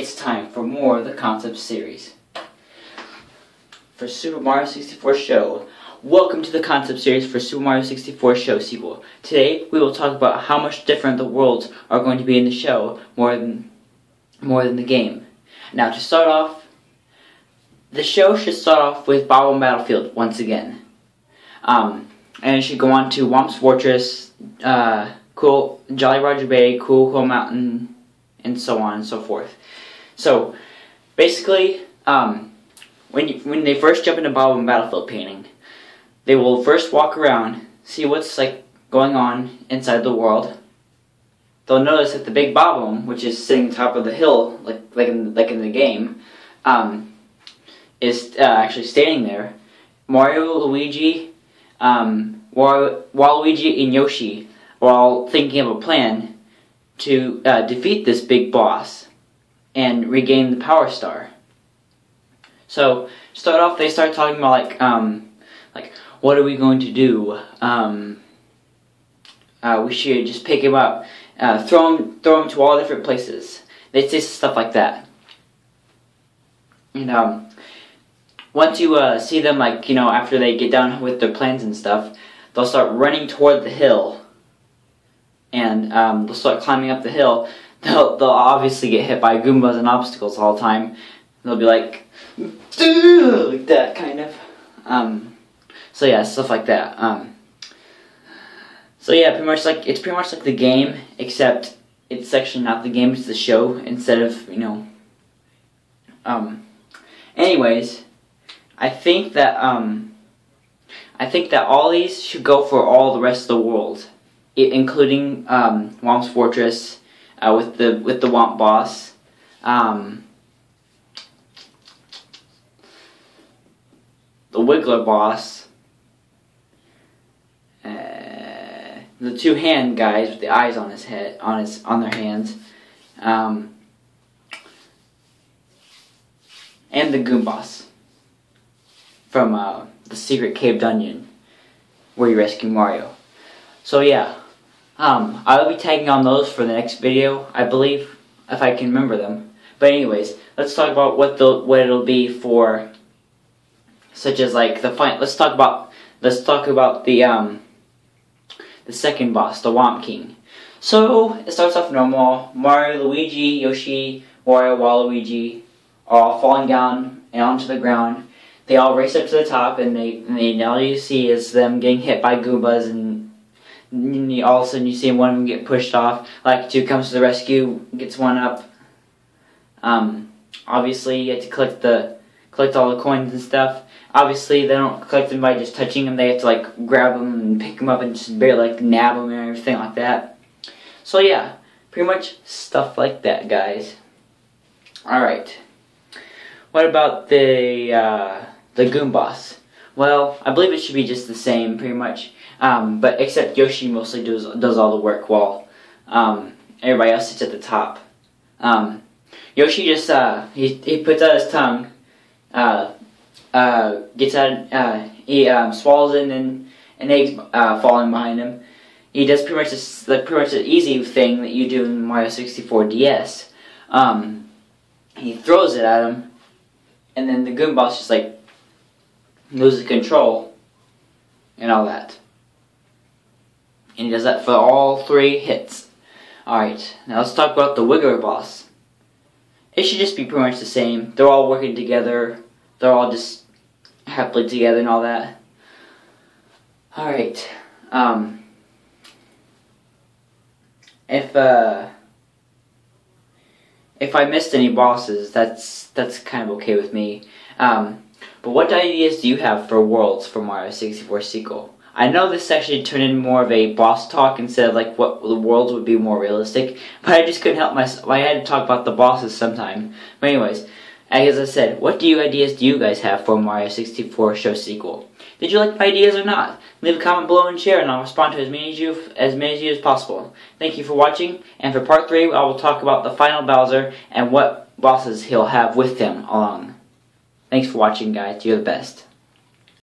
it's time for more of the concept series. For Super Mario 64 Show, welcome to the concept series for Super Mario 64 Show sequel. Today we will talk about how much different the worlds are going to be in the show more than the game. Now to start off, the show should start off with Bob-omb Battlefield once again. And it should go on to Womp's Fortress, Cool Jolly Roger Bay, Cool Mountain, and so on and so forth. So basically, when they first jump into Bob-omb Battlefield painting, they will first walk around, see what's going on inside the world. They'll notice that the big Bob-omb, which is sitting on top of the hill, like in the game, is actually standing there. Mario, Luigi, Waluigi, and Yoshi are all thinking of a plan to defeat this big boss and regain the Power Star. So, start off, they start talking about what are we going to do? We should just pick him up, throw him to all different places. They say stuff like that. And once you see them, after they get done with their plans and stuff, they'll start running toward the hill, and they'll start climbing up the hill. They'll obviously get hit by Goombas and obstacles all the time. They'll be like that, kind of. So yeah, stuff like that. So yeah, it's pretty much like the game, except it's actually not the game, it's the show instead of, anyways, I think that all these should go for all the rest of the world, including Womp's Fortress with the Womp boss, the Wiggler boss, the two hand guys with the eyes on his head, on their hands, and the Goombas from the Secret Cave Dungeon, where you rescue Mario. So yeah, I'll be tagging on those for the next video, I believe, if I can remember them. But anyways, let's talk about what it'll be for, such as the fight. Let's talk about the second boss, the Womp King. So it starts off normal. Mario, Luigi, Yoshi, Wario, Waluigi are all falling down and onto the ground. They all race up to the top, and all you see is them getting hit by Goombas, and all of a sudden you see one of them get pushed off. Pt2 comes to the rescue, gets one up. Obviously you have to collect all the coins and stuff. Obviously they don't collect them by just touching them. They have to grab them and pick them up and just barely nab them and everything like that. So yeah, pretty much stuff like that, guys. Alright. What about the Goombas? Well, I believe it should be just the same, pretty much. But except Yoshi mostly does all the work while everybody else sits at the top. Yoshi just he puts out his tongue, gets out, he swallows it, and an egg's falling behind him. He does pretty much the easy thing that you do in Mario 64 DS. He throws it at him, and then the Goombas just loses control and all that. And he does that for all 3 hits. Alright, now let's talk about the Wiggler boss. It should just be pretty much the same. They're all working together. They're all just happily together and all that. Alright. If I missed any bosses, that's kind of okay with me. But what ideas do you have for worlds for Mario 64 sequel? I know this actually turned into more of a boss talk instead of what the worlds would be more realistic, but I just couldn't help myself. I had to talk about the bosses sometime. But anyways, as I said, what ideas do you guys have for Mario 64 Show sequel? Did you like my ideas or not? Leave a comment below and share, and I'll respond to as many of you as possible. Thank you for watching, and for part 3, I will talk about the final Bowser and what bosses he'll have with him along. Thanks for watching, guys. You're the best.